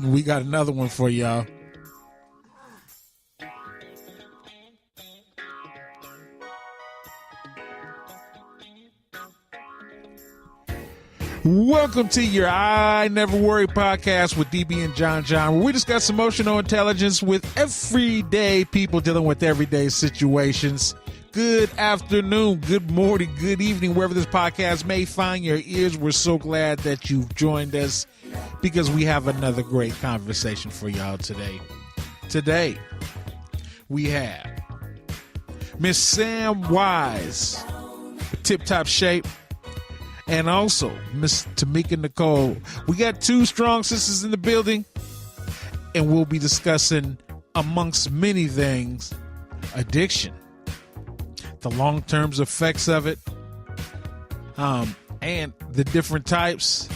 We got another one for y'all. Welcome to your I Never Worry podcast with DB and John, where we discuss emotional intelligence with everyday people dealing with everyday situations. Good afternoon, good morning, good evening, wherever this podcast may find your ears. We're so glad that you've joined us because we have another great conversation for y'all today. Today, we have Miss Sam Wise, Tip Top Shape, and also Miss Tamekia Nicole. We got two strong sisters in the building, and we'll be discussing, amongst many things, addiction, the long-term effects of it, and the different types,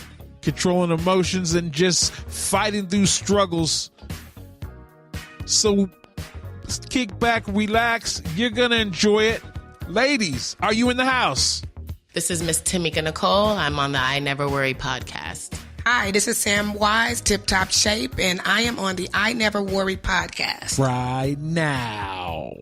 controlling emotions, and just fighting through struggles. So kick back, relax. You're going to enjoy it. Ladies, are you in the house? This is Miss Tamekia Nicole. I'm on the I Never Worry podcast. Hi, this is Sam Wise, Tip Top Shape, and I am on the I Never Worry podcast. Right now.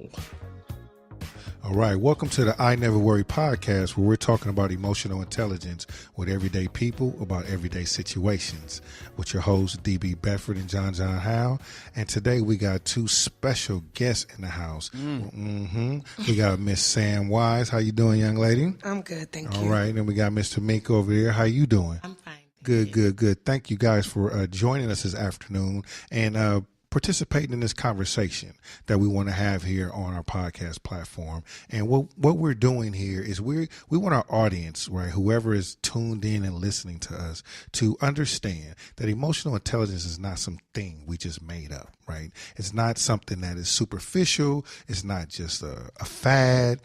All right, welcome to the I Never Worry podcast, where we're talking about emotional intelligence with everyday people about everyday situations. With your hosts, DB Bedford and John Howe. And today we got two special guests in the house. We got Miss Sam Wise. How you doing, young lady? I'm good, thank you. All right, and then we got Miss Tamekia over there. How you doing? I'm fine. Good. Thank you guys for joining us this afternoon and participating in this conversation that we want to have here on our podcast platform. And what we're doing here is we want our audience, right, whoever is tuned in and listening to us, to understand that emotional intelligence is not something we just made up, right? It's not something that is superficial. It's not just a fad.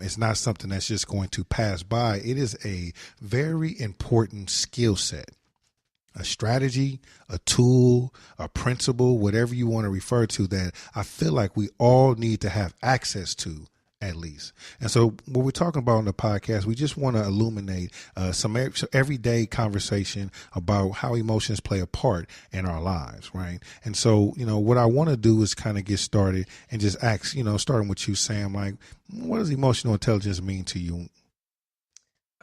It's not something that's just going to pass by. It is a very important skill set. A strategy, a tool, a principle, whatever you want to refer to, that I feel like we all need to have access to, at least. And so what we're talking about on the podcast, we just want to illuminate some everyday conversation about how emotions play a part in our lives, right? And so, what I want to do is kind of get started and just ask, starting with you, Sam, like, what does emotional intelligence mean to you?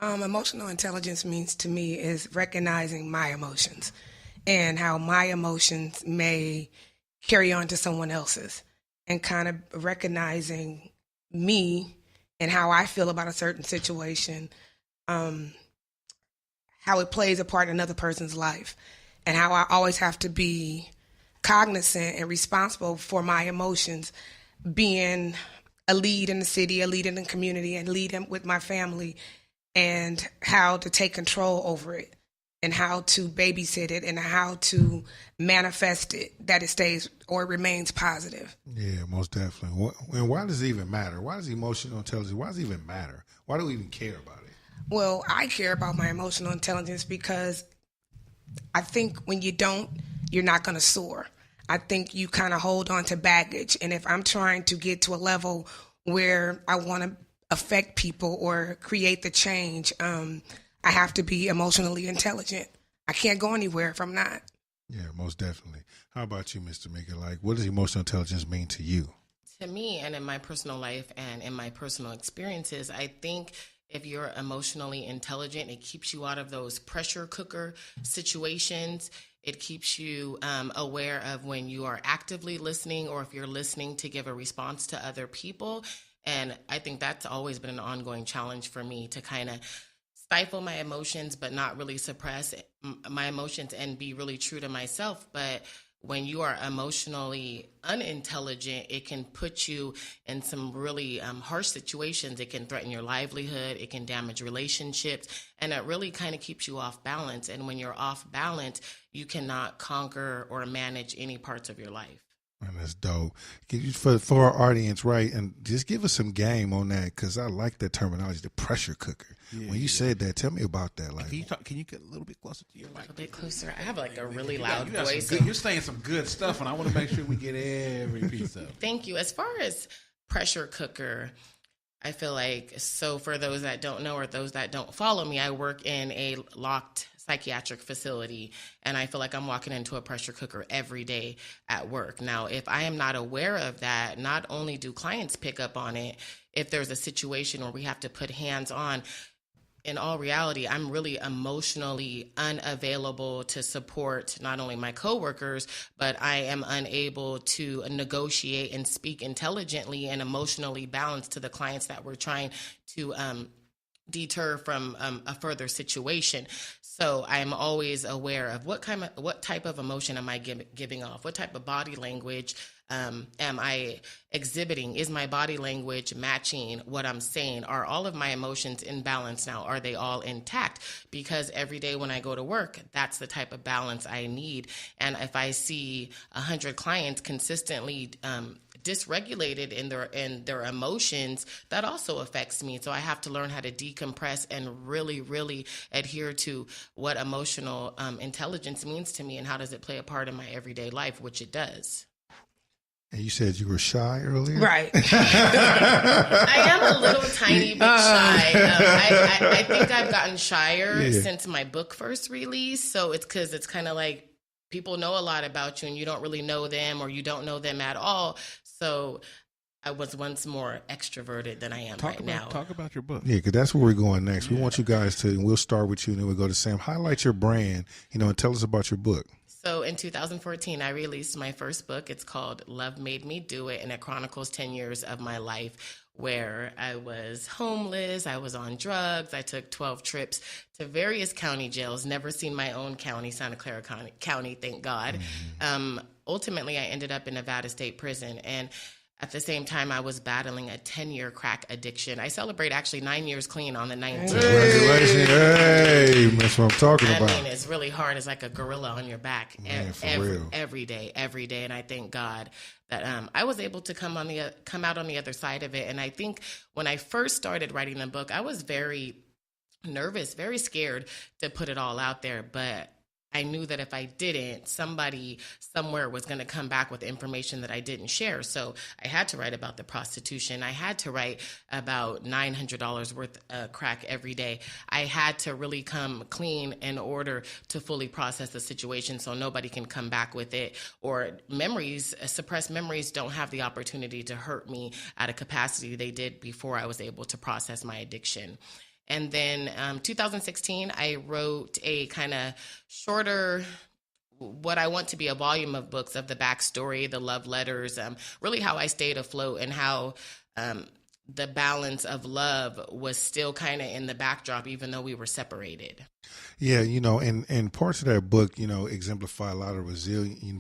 Emotional intelligence means to me is recognizing my emotions and how my emotions may carry on to someone else's, and kind of recognizing me and how I feel about a certain situation, how it plays a part in another person's life, and how I always have to be cognizant and responsible for my emotions, being a lead in the city, a lead in the community, and lead with my family, and how to take control over it, and how to babysit it, and how to manifest it, that it stays or remains positive. Yeah, most definitely. And why does it even matter? Why does emotional intelligence, why does it even matter? Why do we even care about it? Well, I care about my emotional intelligence because I think when you don't, you're not going to soar. I think you kind of hold on to baggage. And if I'm trying to get to a level where I want to affect people or create the change, I have to be emotionally intelligent. I can't go anywhere if I'm not. Yeah, most definitely. How about you, Mr. Maker? Like, what does emotional intelligence mean to you? To me, and in my personal life and in my personal experiences, I think if you're emotionally intelligent, it keeps you out of those pressure cooker situations. It keeps you aware of when you are actively listening, or if you're listening to give a response to other people. And I think that's always been an ongoing challenge for me, to kind of stifle my emotions, but not really suppress my emotions and be really true to myself. But when you are emotionally unintelligent, it can put you in some really harsh situations. It can threaten your livelihood. It can damage relationships. And it really kind of keeps you off balance. And when you're off balance, you cannot conquer or manage any parts of your life. And that's dope. For our audience, right? And just give us some game on that, because I like that terminology, the pressure cooker. Yeah, when you said that, tell me about that. Like, can you get a little bit closer to your mic? A little bit closer. I have like a really loud voice. You're saying some good stuff, and I want to make sure we get every piece of it. Thank you. As far as pressure cooker, I feel like, so for those that don't know or those that don't follow me, I work in a locked psychiatric facility, and I feel like I'm walking into a pressure cooker every day at work. Now, if I am not aware of that, not only do clients pick up on it, if there's a situation where we have to put hands on, in all reality, I'm really emotionally unavailable to support not only my coworkers, but I am unable to negotiate and speak intelligently and emotionally balanced to the clients that we're trying to deter from a further situation. So I'm always aware of what type of emotion am I giving off? What type of body language am I exhibiting? Is my body language matching what I'm saying? Are all of my emotions in balance now? Are they all intact? Because every day when I go to work, that's the type of balance I need. And if I see 100 clients consistently dysregulated in their emotions, that also affects me. So I have to learn how to decompress and really, really adhere to what emotional intelligence means to me and how does it play a part in my everyday life, which it does. And you said you were shy earlier? Right. I am a little tiny bit shy. I think I've gotten shyer since my book first released. So it's because it's kind of like people know a lot about you and you don't really know them, or you don't know them at all. So I was once more extroverted than I am now. Talk about your book. Yeah, because that's where we're going next. We want you guys to, and we'll start with you and then we'll go to Sam. Highlight your brand, and tell us about your book. So in 2014, I released my first book. It's called Love Made Me Do It, and it chronicles 10 years of my life where I was homeless, I was on drugs, I took 12 trips to various county jails, never seen my own county, Santa Clara County, thank God. Ultimately, I ended up in Nevada State Prison, and at the same time, I was battling a 10-year crack addiction. I celebrate actually 9 years clean on the 19th. Congratulations. Hey, that's what I'm talking about. I mean, it's really hard. It's like a gorilla on your back every day. And I thank God that I was able to come out on the other side of it. And I think when I first started writing the book, I was very nervous, very scared to put it all out there. But I knew that if I didn't, somebody somewhere was going to come back with information that I didn't share. So I had to write about the prostitution. I had to write about $900 worth of crack every day. I had to really come clean in order to fully process the situation so nobody can come back with it. Or suppressed memories don't have the opportunity to hurt me at a capacity they did before I was able to process my addiction. And then 2016, I wrote a kind of shorter, what I want to be a volume of books of the backstory, the love letters, really how I stayed afloat and how the balance of love was still kind of in the backdrop, even though we were separated. Yeah, and parts of that book, exemplify a lot of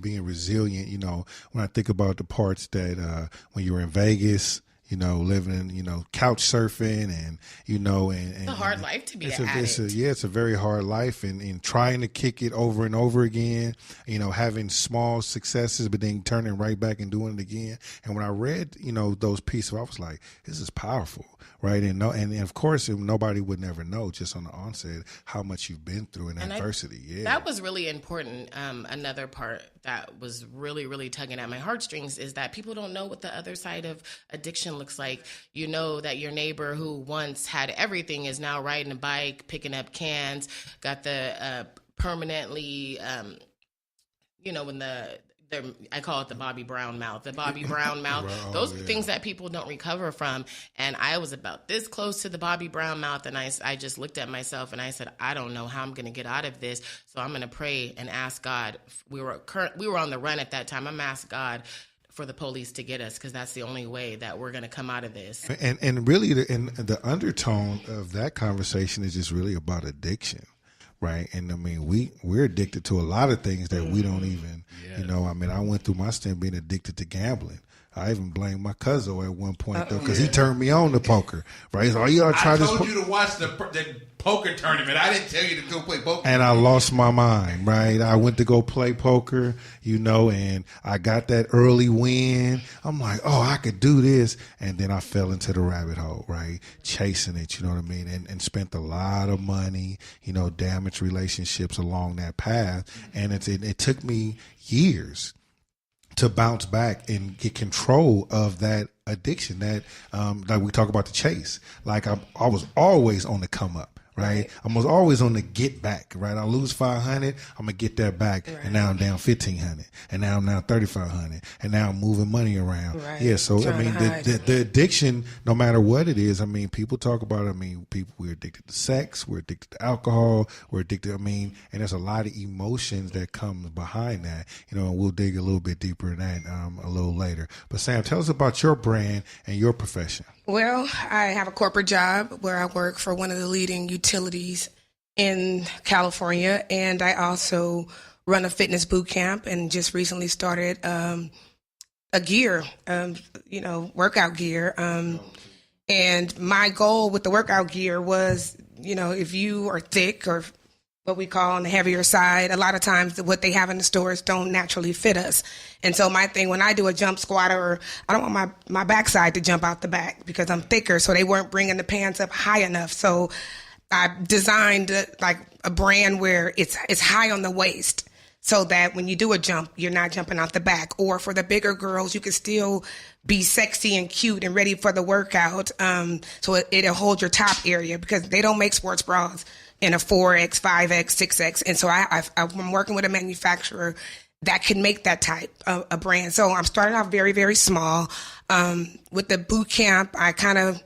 being resilient. When I think about the parts that when you were in Vegas, living in, couch surfing and, it's a hard life to be an addict. It's a very hard life and trying to kick it over and over again, having small successes, but then turning right back and doing it again. And when I read, those pieces, I was like, this is powerful. Right. And of course, nobody would never know just on the onset how much you've been through in adversity. That was really important. Another part that was really, really tugging at my heartstrings is that people don't know what the other side of addiction looks like. You know that your neighbor who once had everything is now riding a bike, picking up cans, got the permanently, when I call it the Bobby Brown mouth. The Bobby Brown mouth. Those are things that people don't recover from. And I was about this close to the Bobby Brown mouth, and I just looked at myself and I said, I don't know how I'm going to get out of this. So I'm going to pray and ask God. We were on the run at that time. I'm asking God for the police to get us because that's the only way that we're going to come out of this. And really, the undertone of that conversation is just really about addiction. Right. And I mean, we're addicted to a lot of things that we don't even, I went through my stint being addicted to gambling. I even blamed my cousin at one point, though, because he turned me on to poker. Right. So, you try I told you to watch the poker tournament. I didn't tell you to go play poker. And I lost my mind. Right. I went to go play poker, and I got that early win. I'm like, oh, I could do this. And then I fell into the rabbit hole, right? Chasing it, you know what I mean? And spent a lot of money, damaged relationships along that path. And it took me years to bounce back and get control of that addiction that, like we talk about the chase. Like I was always on the come up. right? I'm always on the get back, right? I lose 500, I'm gonna get that back, and now I'm down 1,500, and now I'm now 3,500, and now I'm moving money around. Right. Yeah, so I mean, the addiction, no matter what it is, I mean, people talk about it. I mean, we're addicted to sex, we're addicted to alcohol, we're addicted. I mean, and there's a lot of emotions that come behind that, you know. And we'll dig a little bit deeper in that a little later. But Sam, tell us about your brand and your profession. Well, I have a corporate job where I work for one of the leading utilities in California, and I also run a fitness boot camp and just recently started a gear, workout gear. And my goal with the workout gear was, if you are thick or what we call on the heavier side, a lot of times what they have in the stores don't naturally fit us. And so my thing, when I do a jump squat, or I don't want my backside to jump out the back because I'm thicker, so they weren't bringing the pants up high enough. So I designed like a brand where it's high on the waist, so that when you do a jump, you're not jumping out the back. Or for the bigger girls, you can still be sexy and cute and ready for the workout. So it'll hold your top area, because they don't make sports bras in a 4X, 5X, 6X. And so I'm working with a manufacturer that can make that type of a brand. So I'm starting off very, very small. With the boot camp, I kind of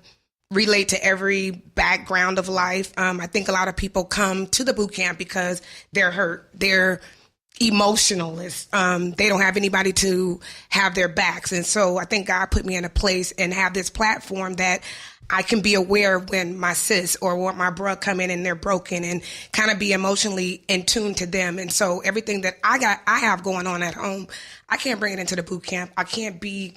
relate to every background of life. I think a lot of people come to the boot camp because they're hurt. They're emotionalists. They don't have anybody to have their backs. And so I think God put me in a place and have this platform that I can be aware when my sis or what my bro come in and they're broken, and kind of be emotionally in tune to them. And so everything that I have going on at home, I can't bring it into the boot camp. I can't be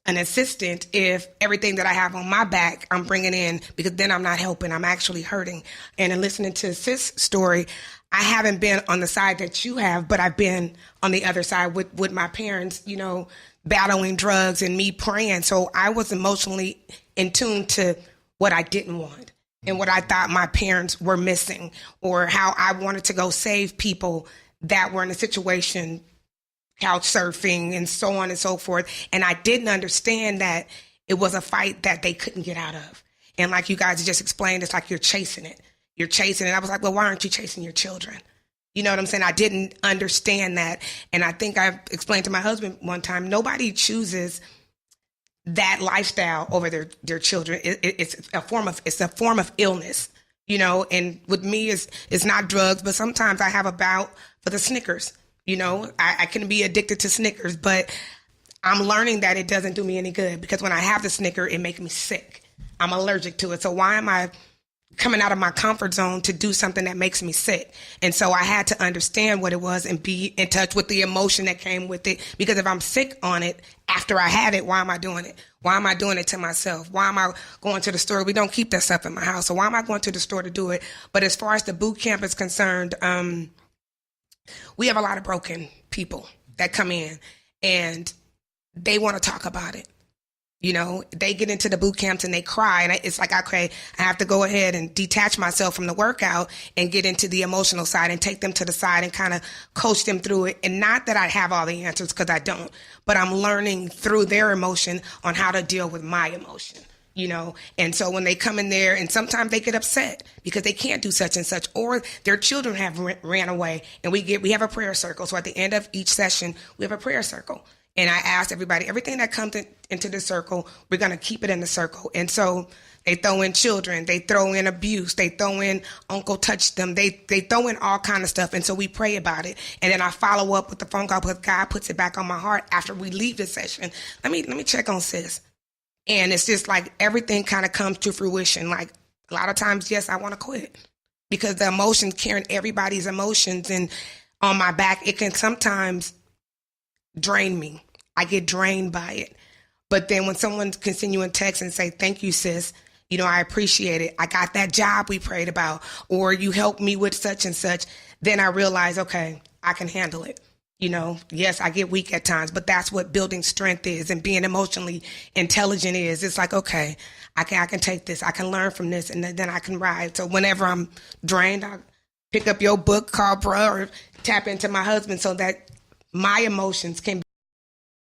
an assistant if everything that I have on my back I'm bringing in, because then I'm not helping. I'm actually hurting. And in listening to sis' story, I haven't been on the side that you have, but I've been on the other side with my parents, battling drugs and me praying. So I was emotionally in tune to what I didn't want and what I thought my parents were missing, or how I wanted to go save people that were in a situation, couch surfing and so on and so forth. And I didn't understand that it was a fight that they couldn't get out of. And like you guys just explained, it's like you're chasing it. You're chasing it. I was like, well, why aren't you chasing your children? You know what I'm saying? I didn't understand that. And I think I've explained to my husband one time, nobody chooses that lifestyle over their children. It's a form of illness, and with me it's not drugs, but sometimes I have a bout for the Snickers. I can be addicted to Snickers, but I'm learning that it doesn't do me any good, because when I have the Snicker, it makes me sick. I'm allergic to it. So why am I coming out of my comfort zone to do something that makes me sick? And so I had to understand what it was and be in touch with the emotion that came with it. Because if I'm sick on it after I had it, why am I doing it? Why am I doing it to myself? Why am I going to the store? We don't keep that stuff in my house. So why am I going to the store to do it? But as far as the boot camp is concerned, we have a lot of broken people that come in and they want to talk about it. They get into the boot camps and they cry, and it's like, okay, I have to go ahead and detach myself from the workout and get into the emotional side and take them to the side and kind of coach them through it. And not that I have all the answers, because I don't, but I'm learning through their emotion on how to deal with my emotion, And so when they come in there, and sometimes they get upset because they can't do such and such, or their children have ran away, and we have a prayer circle. So at the end of each session, we have a prayer circle. And I asked everybody, everything that comes into the circle, we're going to keep it in the circle. And so they throw in children, they throw in abuse, they throw in uncle touched them, they throw in all kind of stuff. And so we pray about it. And then I follow up with the phone call, because God puts it back on my heart after we leave the session. Let me check on sis. And it's just like everything kind of comes to fruition. Like a lot of times, yes, I want to quit, because the emotions, carrying everybody's emotions and on my back, it can sometimes drain me. I get drained by it. But then when someone can send you a text and say, thank you, sis, I appreciate it. I got that job we prayed about, or you helped me with such and such. Then I realize, okay, I can handle it. Yes, I get weak at times, but that's what building strength is, and being emotionally intelligent is. It's like, okay, I can take this. I can learn from this, and then I can ride. So whenever I'm drained, I pick up your book called Bruh, or tap into my husband so that my emotions can